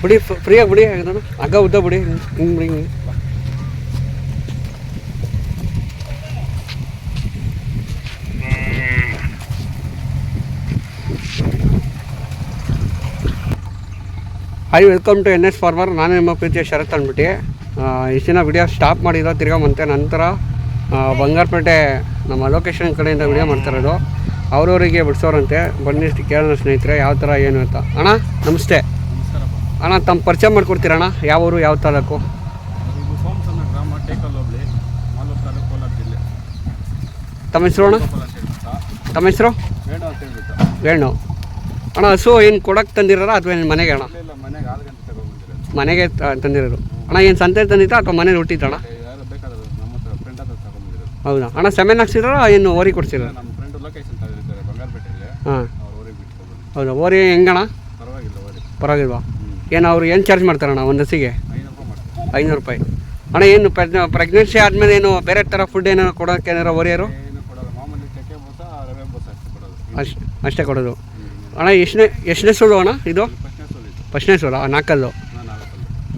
ಬಿಡಿ ಫ್ರೀಯಾಗಿ ಬಿಡಿ ಅದನ್ನು ಹಗ್ಗ ಉದ್ದ ಬಿಡಿ ಹಿಂಗೆ ಬಿಡಿ ಹಿಂಗೆ. Hi, welcome to NS farmer. ನಾನು ನಿಮ್ಮ ಪ್ರೀತಿಯ ಶರತ್ ಅಂದ್ಬಿಟ್ಟು ಇಷ್ಟು ದಿನ ವಿಡಿಯೋ ಸ್ಟಾಪ್ ಮಾಡಿರೋ ತಿರ್ಗಾ ಮತ್ತೆ ನಂತರ ಬಂಗಾರಪೇಟೆ ನಮ್ಮ ಲೊಕೇಶನ್ ಕಡೆಯಿಂದ ವಿಡಿಯೋ ಮಾಡ್ತಾಯಿರೋದು. ಅವ್ರವರಿಗೆ ಬಿಡಿಸೋರಂತೆ. ಬನ್ನಿ ಕೇಳೋಣ ಸ್ನೇಹಿತರೆ ಯಾವ ಥರ ಏನು ಅಂತ. ಅಣ್ಣ ನಮಸ್ತೆ. ಅಣ್ಣ ತಮ್ಮ ಪರಿಚಯ ಮಾಡ್ಕೊಡ್ತೀರಣ್ಣ? ಯಾವ ಊರು, ಯಾವ ತಾಲೂಕು? ತಮ್ಮ ಹೆಸರು ಅಣ್ಣ? ತಮ್ಮ ಹೆಸರು? ವೇಣು. ಅಣ್ಣ ಹಸು ಏನು ಕೊಡೋಕ್ಕೆ ತಂದಿರೋರ ಅಥವಾ ಏನು ಮನೆಗೆ? ಅಣ್ಣ ಮನೆಗೆ ತಂದಿರೋದು. ಅಣ್ಣ ಏನು ಸಂತೆ ತಂದಿದ್ದ ಅಥವಾ ಮನೇಲಿ ಹುಟ್ಟಿದ್ದಣ್ಣ? ಹೌದಾ ಅಣ್ಣ? ಸೆಮೆನ್ ಹಾಕ್ಸಿದಾರ ಏನು ಓರಿ ಕೊಡ್ಸಿರ? ಹಾಂ ಹೌದಾ. ಓರಿ ಹೆಂಗಣ್ಣ? ಪರವಾಗಿಲ್ವಾ? ಏನು ಅವ್ರು ಏನು ಚಾರ್ಜ್ ಮಾಡ್ತಾರಣ್ಣ ಒಂದು ಹಸಿಗೆ? 500 ರೂಪಾಯಿ. ಅಣ್ಣ ಏನು ಪ್ರೆಗ್ನೆನ್ಸಿ ಆದಮೇಲೆ ಏನು ಬೇರೆ ಥರ ಫುಡ್ ಏನಾರು ಕೊಡೋಕ್ಕೆ ಏನಾರು ಓರಿಯರು? ಅಷ್ಟೇ ಕೊಡೋದು. ಅಣ್ಣ ಎಷ್ಟನೇ ಸುಳ್ಳು ಅಣ್ಣ ಇದು? ಫಸ್ಟ್ನೇ ಸುಳ್ಳು. ನಾಲ್ಕಲ್ಲು.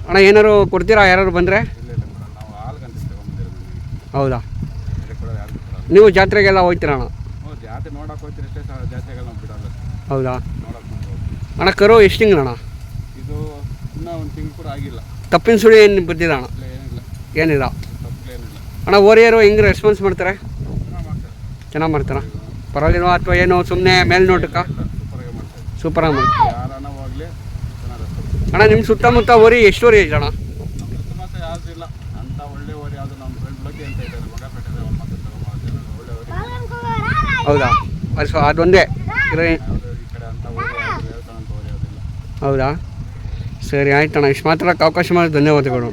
ಅಣ್ಣ ಏನಾರು ಕೊಡ್ತೀರಾ ಯಾರು ಬಂದರೆ? ಹೌದಾ. ನೀವು ಜಾತ್ರೆಗೆಲ್ಲ ಹೋಗ್ತೀರಾ ಅಣ್ಣ? ಹೌದಾ ಅಣ್ಣ. ಕರು ಎಷ್ಟು ತಿಂಗಳು ಅಣ್ಣ? ತಪ್ಪಿನ ಸುಳಿ ಏನು ಬಿದ್ದಿಲ್ಲ ಅಣ್ಣ? ಏನಿಲ್ಲ ಅಣ್ಣ. ಓರಿಯರು ಹೆಂಗೆ ರೆಸ್ಪಾನ್ಸ್ ಮಾಡ್ತಾರೆ? ಚೆನ್ನಾಗಿ ಮಾಡ್ತಾರ? ಪರವಾಗಿಲ್ವಾ ಅಥವಾ ಏನು ಸುಮ್ಮನೆ ಮೇಲ್ನೋಟಕ್ಕ? ಸೂಪರಾಗಿ ಮಾಡ್ತಾರೆ ಅಣ್ಣ. ನಿಮ್ಮ ಸುತ್ತಮುತ್ತ ಓರಿ ಎಷ್ಟು ಓರಿ ಐತೆ ಅಣ್ಣ? ಹೌದಾ. ಅದೊಂದೇ? ಹೌದಾ. ಸರಿ ಆಯ್ತಣ್ಣ. ಇಷ್ಟು ಮಾತ್ರ ಅವಕಾಶ ಮಾಡಿ ಧನ್ಯವಾದಗಳು.